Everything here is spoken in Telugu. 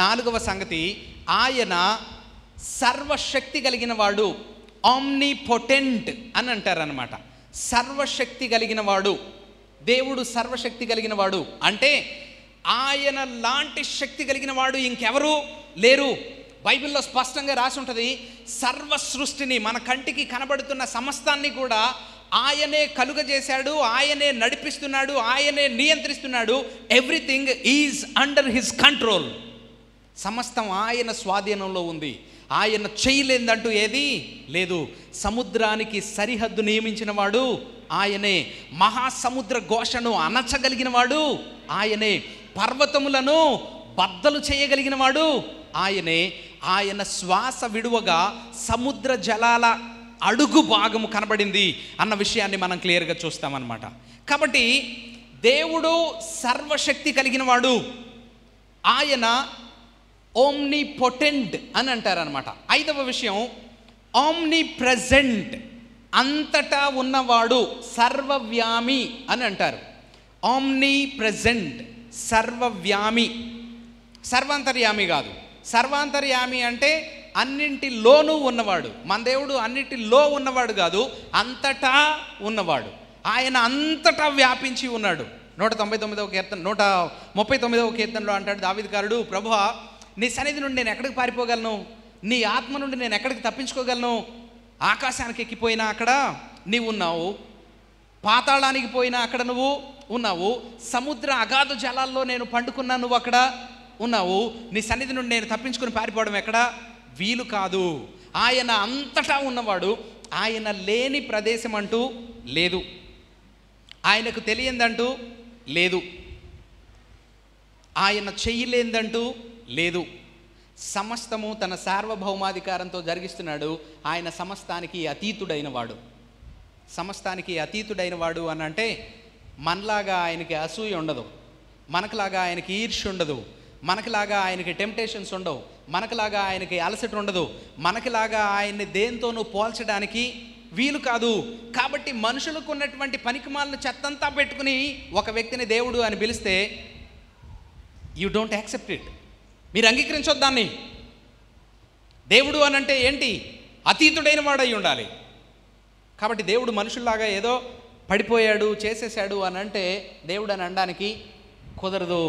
నాలుగవ సంగతి, ఆయన సర్వశక్తి కలిగిన వాడు, ఆమ్నిపొటెంట్ అని అంటారనమాట. సర్వశక్తి కలిగిన వాడు, దేవుడు సర్వశక్తి కలిగిన వాడు అంటే ఆయన లాంటి శక్తి కలిగిన వాడు ఇంకెవరు లేరు. బైబిల్లో స్పష్టంగా రాసి ఉంటుంది, సర్వ సృష్టిని, మన కంటికి కనబడుతున్న సమస్తాన్ని కూడా ఆయనే కలుగజేశాడు, ఆయనే నడిపిస్తున్నాడు, ఆయనే నియంత్రిస్తున్నాడు. Everything is under his control. సమస్తం ఆయన స్వాధీనంలో ఉంది. ఆయన చేయలేదంటూ ఏది లేదు. సముద్రానికి సరిహద్దు నియమించిన వాడు ఆయనే. మహాసముద్ర ఘోషను అణచగలిగిన వాడు ఆయనే. పర్వతములను బద్దలు చేయగలిగిన వాడు ఆయనే. ఆయన శ్వాస విడువగా సముద్ర జలాల అడుగు భాగము కనబడింది అన్న విషయాన్ని మనం క్లియర్గా చూస్తామన్నమాట. కాబట్టి దేవుడు సర్వశక్తి కలిగిన వాడు, ఆయన ఓమ్నిపొటెంట్ అని అంటారనమాట. ఐదవ విషయం, ఆమ్ని ప్రెజెంట్, అంతటా ఉన్నవాడు, సర్వవ్యామి అని అంటారు. ఆమ్ని ప్రెజెంట్, సర్వవ్యామి. సర్వాంతర్యామి కాదు. సర్వాంతర్యామి అంటే అన్నింటిలోనూ ఉన్నవాడు. మన దేవుడు అన్నింటిలో ఉన్నవాడు కాదు, అంతటా ఉన్నవాడు. ఆయన అంతటా వ్యాపించి ఉన్నాడు. 139వ కీర్తన 139వ కీర్తనలో అంటాడు దావీదుగారుడు, ప్రభువా నీ సన్నిధి నుండి నేను ఎక్కడికి పారిపోగలను, నీ ఆత్మ నుండి నేను ఎక్కడికి తప్పించుకోగలను. ఆకాశానికి ఎక్కిపోయినా అక్కడ నీవు ఉన్నావు, పాతాళానికి పోయినా అక్కడ నువ్వు ఉన్నావు, సముద్ర అగాధ జలాల్లో నేను పండుకున్నా నువ్వు అక్కడ ఉన్నావు. నీ సన్నిధి నుండి నేను తప్పించుకుని పారిపోవడం ఎక్కడ వీలు కాదు. ఆయన అంతటా ఉన్నవాడు. ఆయన లేని ప్రదేశం అంటూ లేదు, ఆయనకు తెలియందంటూ లేదు, ఆయన చెయ్యలేందంటూ లేదు. సమస్తము తన సార్వభౌమాధికారంతో జరిగిస్తున్నాడు. ఆయన సమస్తానికి అతీతుడైన వాడు. సమస్తానికి అతీతుడైన వాడు అని అంటే మనలాగా ఆయనకి అసూయ ఉండదు, మనకులాగా ఆయనకి ఈర్ష్య ఉండదు, మనకులాగా ఆయనకి టెంప్టేషన్స్ ఉండవు, మనకులాగా ఆయనకి అలసట ఉండదు, మనకులాగా ఆయన్ని దేంతోనూ పోల్చడానికి వీలు కాదు. కాబట్టి మనుషులకు ఉన్నటువంటి పనికిమాలిన చెత్తంతా పెట్టుకుని ఒక వ్యక్తిని దేవుడు అని పిలిస్తే యూ డోంట్ యాక్సెప్ట్ ఇట్. మీరు అంగీకరించొద్దు దాన్ని. దేవుడు అని అంటే ఏంటి? అతీతుడైన వాడై ఉండాలి. కాబట్టి దేవుడు మనుషుల్లాగా ఏదో పడిపోయాడు చేసేసాడు అని అంటే దేవుడు అని అనడానికి కుదరదు.